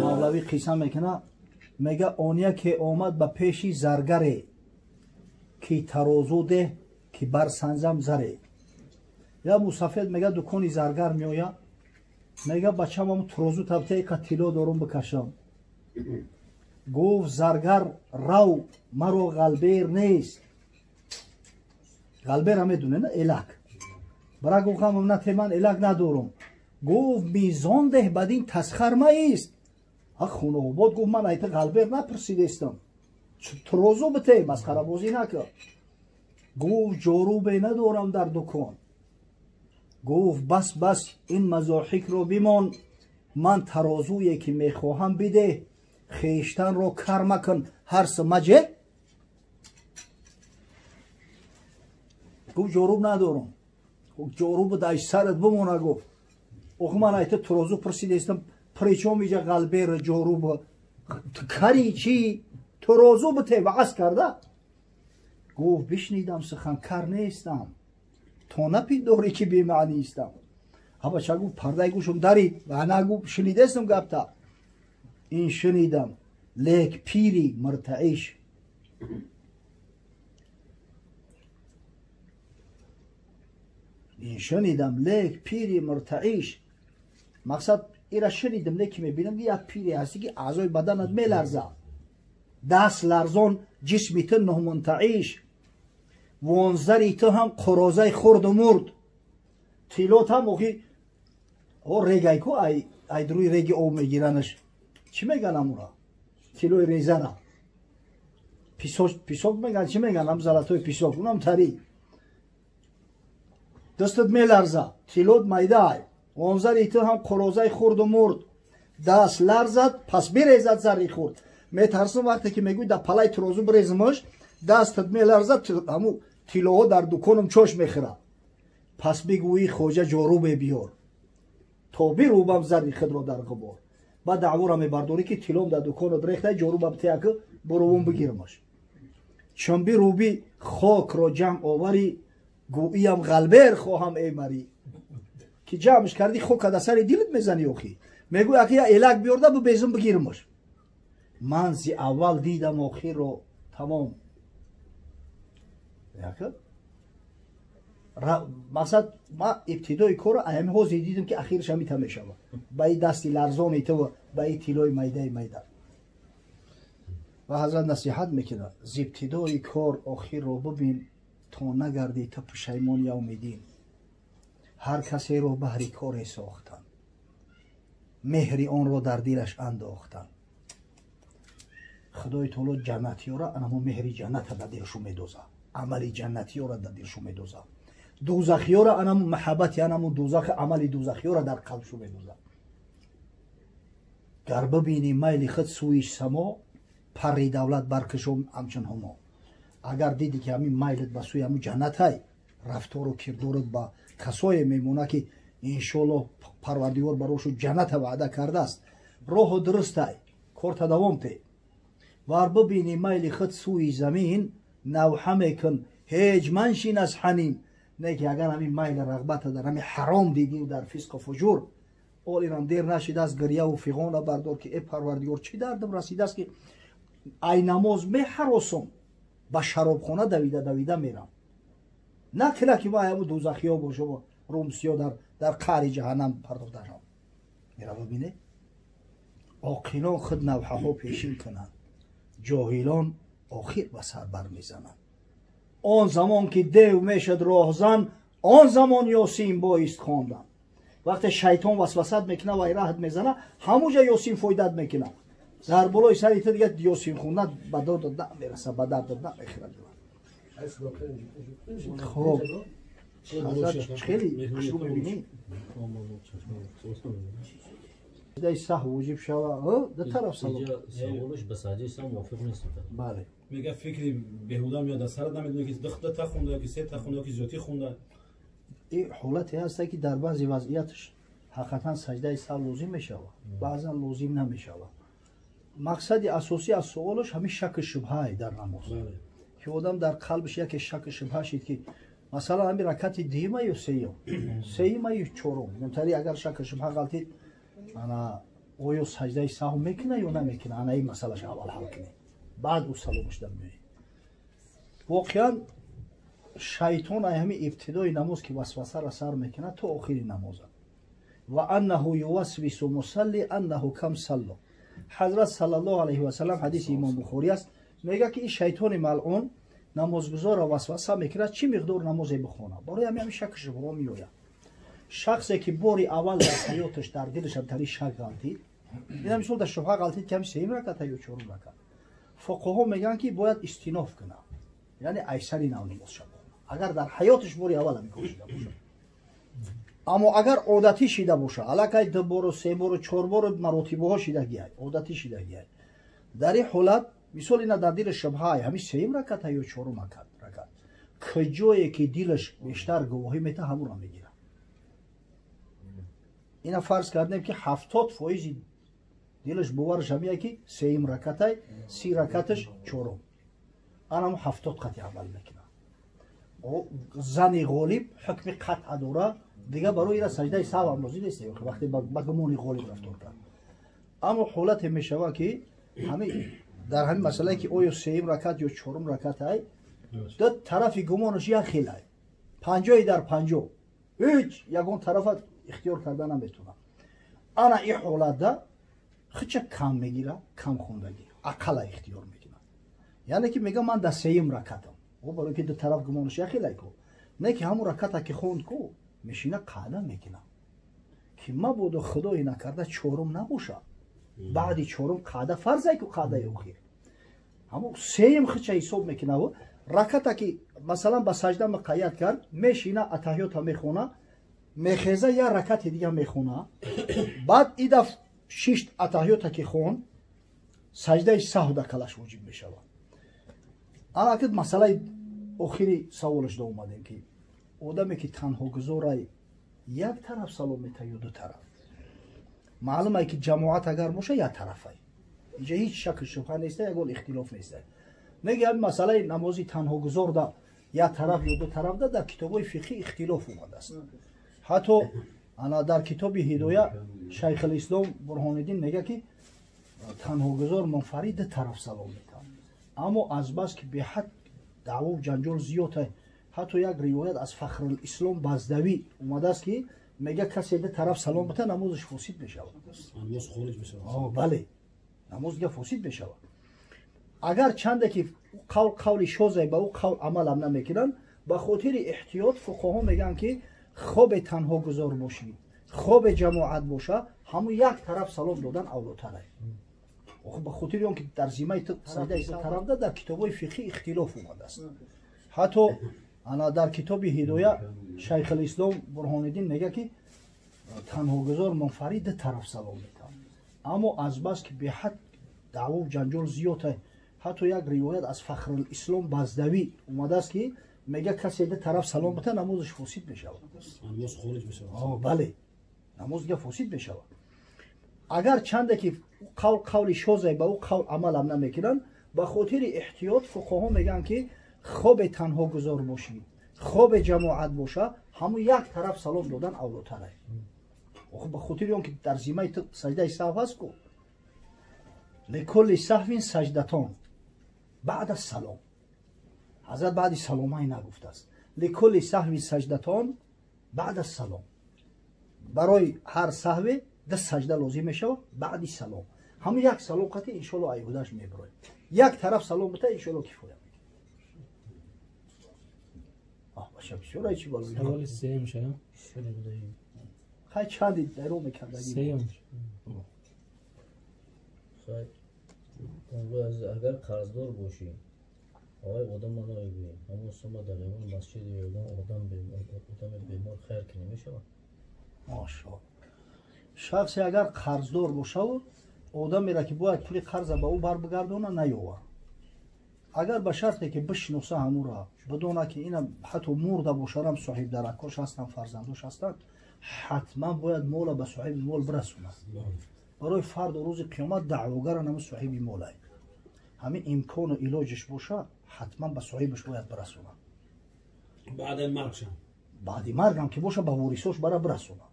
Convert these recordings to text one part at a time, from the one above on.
мавлавӣ қисса мекуна, мега ония ке омад ба пеши заргаре ки тарозу деҳ ки бар санзам заре. Я мусафед мега дукони заргар меоя, мега бачам ам тарозу табтаи ка тило дорум бикашам. Гуфт заргар рав маро ғалбер нест. ғалбера медунена элак. бара гуфтам амнате ман элак надорум. гуфт мизон деҳ бадин тасхар маист. хунобод гуфт ман айта ғалбер напирсидестам. тарозу бите масхарабозӣ накар. гуфт ҷорубе надорам дар дукон. гуфт бас ин мазоҳикро бимон, ман тарозуе ки мехоҳам бидеҳ, хештанро кар макун, ҳарс маҷе. гуфт ҷоруб надорам. ҷоруб дай сарат бимона. гуфт охи ман айта тарозу пирсидестам, причом иҷа ғалбер ҷоруб кари чӣ тарозу бите вағаз карда. гуфт бишнидам сухан, кар нестам, то напиндорӣ ки бемаънистам. бача гуфт пардаи гӯшам дарид. ана гуфт шинидестам гапта. ин шинидам лек пири миртаиш. ин шинидам лек пири миртаиш. мақсад ира шинидам, леки мебинам як пире ҳасти ки аъзои баданат меларзад, даст ларзон, ҷисми ту нумунтаиш. вонзари ту ҳам қурозаи хурду мурд. тилот ҳам охи регайку айдруи реги об мегиранаш. чӣ меган амура? тилои резара писок меган, чӣ меган? ам залатои писок, унам тари. дастат меларза, тилот майдай. вонзари ту ҳам қурозаи хурду мурд, даст ларзад, пас бирезад зари хурд. метарсам вақте ки мегӯй да палаи тарозу бирезмаш, дастат меларзад, ҳаму тилоҳо дар дуконам чош мехӯрад. пас бигӯӣ хоҷа ҷорубе биёр, то бирӯбам зари худро дар ғубор. баъд даъвора мебардорӣ ки тилом дар дуконат рехтай, ҷоруба битаяка бурӯбам бигирмаш. чун бирӯбӣ хокро ҷамъ оварӣ, гӯиям ғалбер хоҳам эмарӣ. ки ҷамъш кардӣ хока да сари дилат мезанӣ. охӣ мегӯй аки я элак биёрда бубезум бигирмаш. ман зи аввал дидам охирро тамом. мақсад ма ибтидои кора аями ҳозир дидам ки ахираш ҳамита мешавад, ба и дасти ларзони ту ба и тилои майдаи майда. ва ҳазрат насиҳат мекунад, зи ибтидои кор охирро бубин, то нагарди ту пушаймон явмидин. ҳар касеро баҳри коре сохтан, меҳри онро дар дилаш андохтан. худои таоло ҷаннатиёра анамо меҳри ҷанната дар дилшон медоза, амали ҷаннатиёра дар дилшон медоза. дӯзахиёра анамо маҳаббати анамо дӯзахи амали дӯзахиёра дар қалбшон медоза. гар бибинӣ майли худ сӯи само, парри давлат баркашом ҳамчун ҳумо. агар диди ки ҳамин майлат ба сӯи ҳамун ҷаннатай, рафтору кирдорат ба касое мемона ки иншоаллоҳ парвардигор барошу ҷанната ваъда кардааст, роҳу дурустай, корта давом те. вар бибинӣ майли худ сӯи замин, навҳа мекун ҳеҷ маншин аз ҳанин. не ки агар ҳамин майли рағбата дар ҳамин ҳаром дидӣ дар фисқу фуҷур, олинам дер нашидааст гирьяву фиғона бардор ки э парвардигор чӣ дардам расидааст ки ай намоз меҳаросум, ба шаробхона давида мерам. на кина ки ма ҳаму дӯзахиё бошам, румсиё дар қаъри ҷаҳаннам пардохташам. мера бибине оқилон худ навҳаҳо пешин кунанд, ҷоҳилон охир ба сар бармезананд. он замон ки дев мешуд роҳзан, он замон ёсин боист хондан. вақте шайтон васвасат мекуна вай раҳат мезана, ҳамуҷа ёсин фоидат мекуна. дар болои сари ту дига ёсин хундан ба додат намераса, ба дардат намехӯрад. хоб хеле шу мебинӣ дай саҳ вуҷиб шава да тараф саволаш ба саҷи сам мувофиқ нест. бале мега фикри беҳуда меёд аз сарат намедонӣ ки духта хунда ки сета хунда ки зиёдӣ хунда. این حالتی هست که در بعضی وضعیتش حقیقتا سجده سر لازم میشود، بعضا لازم نمیشود. مقصد اساسی از سوالش همین شک شبهه در نماز که آدم در قلبش یک شک شبهه شد که масалан ҳами ракати дуюма ё сеюм сеюма ё чорум ментари агар шака шубҳа ғалтид ана оё саҷдаи саҳв мекуна ё намекуна ана ин масъалаш аввал ҳал кунӣ баъд ӯ саломашда меоӣ воқеан шайтон ай ҳами ибтидои намоз ки васвасара сар мекунад то охири намоза ва аннаҳу ювасвису мусалли аннаҳу кам салло ҳазрат саллаллоҳу алайҳи васалам ҳадиси имом бухорӣ аст мегӯяд ки ин шайтони малъун намозгузорро васваса мекунад чӣ миқдор намозе бихонад барои ҳами шаку шубҳо меояд шахсе ки бори аввал дар ҳаёташ дар дилаш амтари шак ғалтид ина мисол дар шубҳа ғалтид ки ҳами сеюм раката ё чорум ракат фуқаҳо мегӯянд ки бояд истиноф кунад яъне айсари нав намоз шавад агар дар ҳаёташ бори аввал ҳамин кор шуда бошад аммо агар одатӣ шида бошад аллакай ду бору се бору чорбору маротибаҳо шида гияд одатӣ шида гияд дар ин ҳолат мисол ина дар дили шубҳаи ҳами сеюм раката ё чорум ракат куҷое ки дилаш бештар гувоҳӣ мета ҳамонро мегирад ина фарз кардем ки 70% дилаш бовараш ҳамия ки сеюм ракатай 30 ракаташ чорум анамо 70 қати амал мекунад зани ғолиб ҳукми қатъа дора дига барои ира саҷдаи саҳв ам лозим нест вақте ба гумони ғолиб рафтор кард аммо ҳолате мешавад ки ҳами дар ҳамин масъалае ки оё сеюм ракат ё чорум ракатай ду тарафи гумонаш як хелай 50 дар 50 ҳеҷ ягон тарафа ихтиёр карда наметавонад ана ин ҳолатда хича кам мегирад кам хондагӣ ақала ихтиёр мекунад яъне ки мега ман дар сеюм ракатам барои ки ду тараф гумонаш як хелай ку не ки ҳамун раката ки хонд ку мешина қаъда мекунад ки мабодо худое накарда чорум набошад баъди чорум қаъда фарзай ку қаъдаи охир ҳамун сеюм хича ҳисоб мекунад раката ки масалан ба саҷда муқайяд кард мешина атаҳиёта мехона мехеза як ракати дига мехона баъд идаф 6 атаҳиёта ки хон саҷдаи саҳв дар калаш воҷиб мешавад ана ки масъалаи охири саволашда омадем ки одаме ки танҳогузорай як тараф салом мета ё ду тараф маълумае ки ҷамоат агар боша як тарафай инҷа ҳеҷ шаку шубҳа неста ягон ихтилоф неста неги ҳами масъалаи намози танҳогузорда як тараф ё ду тарафда дар китобҳои фиқҳӣ ихтилоф омадааст ҳатто ана дар китоби ҳидоя шайхулислом бурҳониддин мегӯяд ки танҳогузор мунфарид ду тараф салом метавонад аммо азбас ки беҳад даъво ҷанҷол зиёд ҳатто як ривоят аз фахрулислом баздавӣ омадааст ки мега касе ду тараф салом мета намозаш фосид мешавад бале намоз дига фосид мешавад агар чанде ки қавли шозай ба ӯ қавл амалам намекунанд ба хотири эҳтиёт фуқаҳо мегӯянд ки хобе танҳогузор бошӣ хобе ҷамоат боша ҳамун як тараф салом додан авлотар ба хотири он ки дар зимаи саҷдаи тарафда дар китобҳои фиқҳӣ ихтилоф омадааст ҳатто ана дар китоби ҳидоя шайхулислом бурҳониддин мегӯяд ки танҳогузор мунфарид ду тараф салом метавонад аммо азбас ки беҳад даъво ҷанҷол зиёд ҳатто як ривоят аз фахрулислом баздавӣ омадааст ки мега касе ду тараф салом мета намозаш фосид мешавад бале намоз дига фосид мешавад агар чанде ки қавли шозай ба ӯ қавл амалам намекунанд ба хотири эҳтиёт фуқаҳо мегӯянд ки хобе танҳогузор бошӣ хобе ҷамоат боша ҳамун як тараф салом додан авлотар ба хотири он ки дар зимаи саҷдаи саҳв ҳаст ку ликулли саҳвин саҷдатон баъда салом ҳазрат баъди саломай нагуфтааст ликулли саҳвин саҷдатон баъда салом барои ҳар саҳве ду саҷда лозим мешавад баъди салом ҳамун як салом қати иншоалло айҳудаш мебароед як тараф салом бита иншоалло кифоя хай чанди даро мекардаги агар қарздор бошӣ آقای آدم نایگی همون سوما در اون مسجد آدم بیمار خیر که نمیشه ماشاءالله شخصی اگر قرضدار باشه آدمی را که باید پول قرض به او بر بگردونه نیاور اگر به شرطی که بشناسه همون را بدونه که این حتی مرده باشه هم صاحب درکاش هستن فرزندش هستن حتما باید مال به صاحب مال برسونه برای فرد روز قیامت دعواگر هم صاحب مال است همین امکان و علاجش باشه حتما به صاحبش باید برسونه بعد مرگشم баъди маргам ки боша ба ворисош бара бирасонам.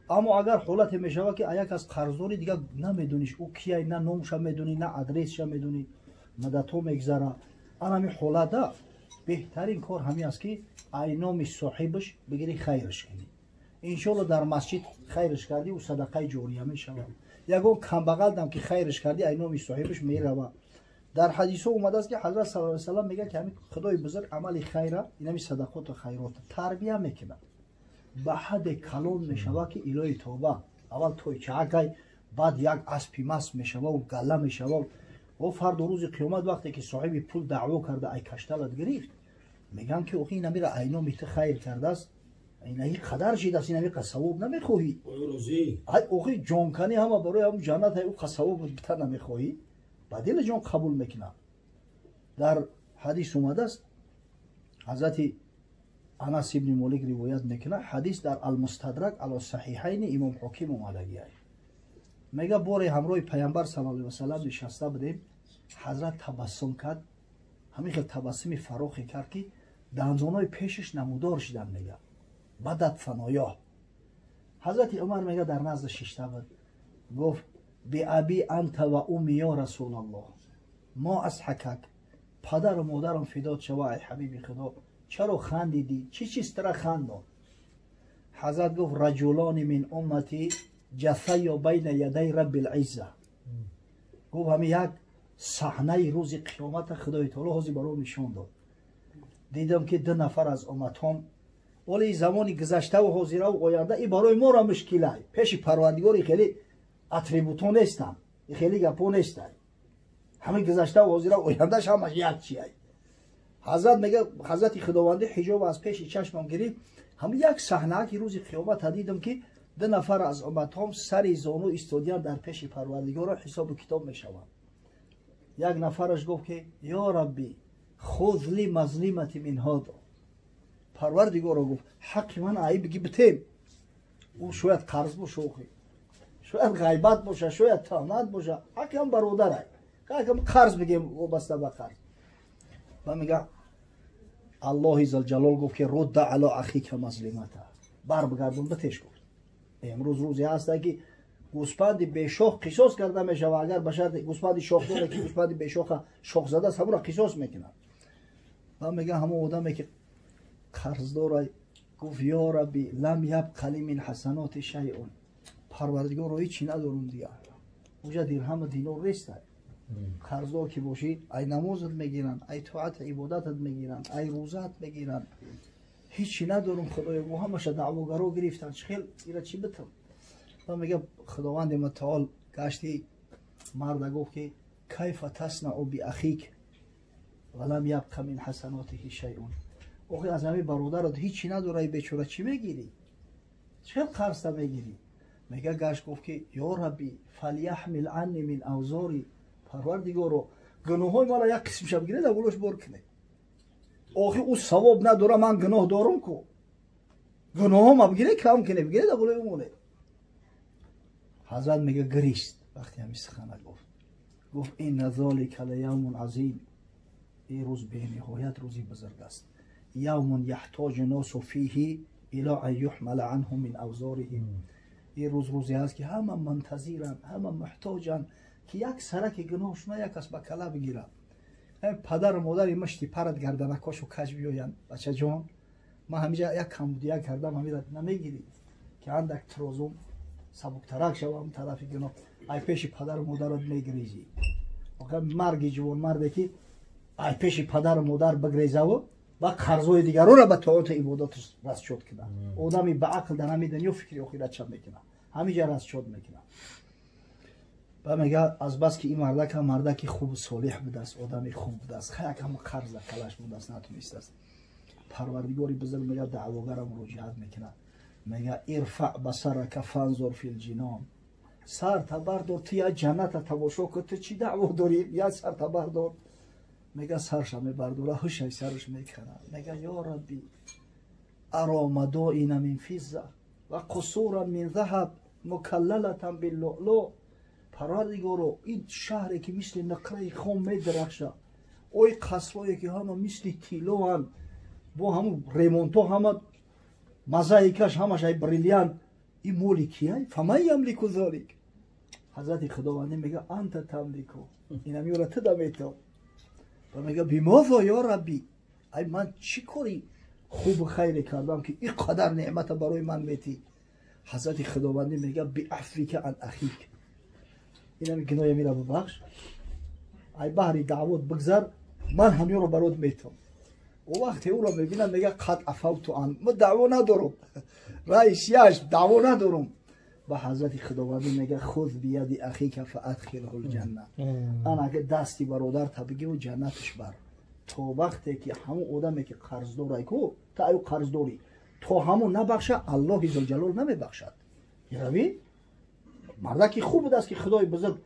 аммо агар ҳолате мешава ки як аз қарздори дига намедониш ӯ кияй, на номша медонӣ, на адресша медонӣ, мададҳо мегзара, анами ҳолата беҳтарин кор ҳамин аст ки айноми соҳибаш бигирӣ хайрш кунӣ. иншоалло дар масҷид хайрш кардӣ ӯ садақаи ҷория мешавад. ягон камбағалдам ки хайрш кардӣ айноми соҳибаш мерава. дар ҳадисҳо омадааст ки ҳазрат саллаллоҳу алайҳи ва саллам мегӯяд ки ҳамин худои бузург амали хайра инами садақоту хайрота тарбия мекунад. ба ҳадде калон мешава ки илоҳи тоба аввал тойчаакай баъд як аспи маст мешавав гала мешавав. ва фарду рӯзи қиёмат вақте ки соҳиби пул даъво карда ай кашталат гирифт мегӯянд ки охи инамира айноми ту хайр кардааст, инаи қадар шидааст, инами қасавоб намехоҳӣ. ай охи ҷонканӣ ҳама барои ҳамун ҷаннат ай ӯ қасавоб бита намехоҳӣ, ба дили ҷон қабул мекунад. дар ҳадис омадааст, ҳазрати анас ибни молик ривоят мекунад, ҳадис дар алмустадрак ало саҳиҳайни имом ҳоким омадагиай. мега боре ҳамроҳи пайғамбар саллаллоҳу алайҳи ва саллам нишаста будем, ҳазрат табассум кард, ҳамин хел табассуми фарохе кард ки дандонои пешаш намудор шидан. мега бадат фаноёҳ. ҳазрати умар мега дар назди шишта буд, гуфт биаби анта ва умми ё расулаллоҳ мо асҳакак, падару модарам фидот шава ай ҳабиби худо, чаро хандидӣ, чӣ чизтара хандон? ҳазрат гуфт раҷулони мин уммати ҷафайо байна ядай раббил изза. гуфт ҳамин як саҳнаи рӯзи қиёмата худои таоло ҳозир барои нишон дод. дидам ки ду нафар аз умматҳом оли замони гузаштаву ҳозираву оянда и барои моро мушкилай, пеши парвардигори хеле атрибутҳо нестам, хеле гапҳо нестай, ҳамин гузаштаву ҳозираву ояндаш ҳамаш як чиай. ҳазрат мега ҳазрати худованди ҳиҷоб аз пеши чашмам гирифт, ҳамин як саҳнааки рӯзи қиёмата дидам ки ду нафар аз умматҳом сари зону истодиян дар пеши парвардигоро ҳисобу китоб мешаванд. як нафараш гуфт ки ё рабби хуз ли мазлимати мин ҳодо, парвардигоро гуфт ҳаққи ман аи биги битем. ӯ шояд қарз боша, охи шояд ғайбат боша, шояд таҳмат боша, ҳаққам бародарай, ҳаққам қарз бигем вобаста ба қарз. ва мега аллоҳи зулҷалол гуфт ки рудда ало ахика мазлимата, барбигардон битеш гуфт. امروز روزی هست که گوسپندی به شاخ قصاص کرده میشه و اگر بشر گوسپندی شاخ داره که گوسپندی به شاخ شاخ زده است همون را قصاص میکنه. و میگه همون آدمی که قرض داره گفت یا ربی لم یبق لی من حسنات شیء، پروردگار رو هیچی ندارم دیگه، اونجا درهم و دینار نیست. قرضدار که باشی ای نمازت میگیرن، ای طاعت عبادتت میگیرن، ای روزت میگیرن، هیچی ندارم خدایا، و همش دعواگرا گرفتن، خیلی اینا چی بتم. و میگه خداوند متعال گشتی مرد گفت که کیف تصنع باخیک ولم یبق من حسناته شیء، آخه از همین برادرت هیچی نداره، ای بیچاره چی میگیری؟ چه قرض میگیری؟ میگه گشت گفت که یا ربی فلیحمل عنی من اوزاری، پروردگارو گناههای مرا یک قسمش بگیره در بلوش بر کنه. آخه او ثواب نداره، من گناه دارم کو، گناهام بگیره کم کنه، بگیره در بلوی مونه. حضرت میگه گریست وقتی همین سخنه گفت این ذالک لیوم عظیم، این روز به نهایت روزی بزرگ است. یوم یحتاج الناس فیه الی ان یحمل عنهم من اوزارهم، این روزی هست که همه منتظرن، همه محتاجن که یک سرک گناهشون یک کس به کله بگیرن. پدر و مادر مشتی پرد گردنکاشو کج بیاین، بچه جان من همیشه یک کمبودیه کردم، همیشه نمیگیری که اندک ترازم سبکترک شوم طرف گناه، ای پیش پدر و مادرت میگریزی. آخه مرگی جوان مرده که ای پیش پدر و مادر بگریزه و قرضای دیگران را به طاعت عبادت رست شد کنه. آدمی به عقل در همین دنیا فکری آخرت چه میکنه، همیشه رست شد میکنه. و میگه از بس که این مردک خوب صالح بوده است، آدمی خوب بوده است، خیلی هم قرض کلش بوده است، نتونسته است. پروردگاری بزرگ میگه دعواگرم مراجعت میکنه، میگه ارفع بصرک فانظر فی الجنان، سر بردار تو یا جنت تماشا کن، تو چی دعوا داری؟ یا سر بردار. میگه سرش میبرداره، هوشش سرش میکنه، میگه یا ربی ارا مدائن من فضه و قصورا من ذهب مکللة باللؤلؤ، پروردگارو این شهری که مثل نقره خام میدرخشه، اوی قصرهایی که همه مثل طلا هن، бо ҳамун ремонто ҳама мозаикаш ҳамаш ай бриллиант ин моли кияй фаман ямлику золик. ҳазрати худовандӣ мега анта тамлику инамиёра ту дамето ва мега бимозо ё рабби ай ман чӣ кори хубу хайре кардам ки ин қадар неъмата барои ман метӣ. ҳазрати худовандӣ мега биафвика ан ахик инами гиноя мира бубахш ай баҳри даъвот бигзар ман ҳамёро барот метам. о вақте ӯро мебинам мега қад афавту ан ма даъво надорум раис яш даъво надорум. ба ҳазрати худовандӣ мега хуз бияди ахика фаадхилҳу лҷанна анака дасти бародарта бигиру ҷаннаташ бар. то вақте ки ҳамун одаме ки қарздорай ку та аю қарздорӣ то ҳамун набахша аллоҳи зулҷалол намебахшад. яви мардаки хуб буд аст ки худои бузург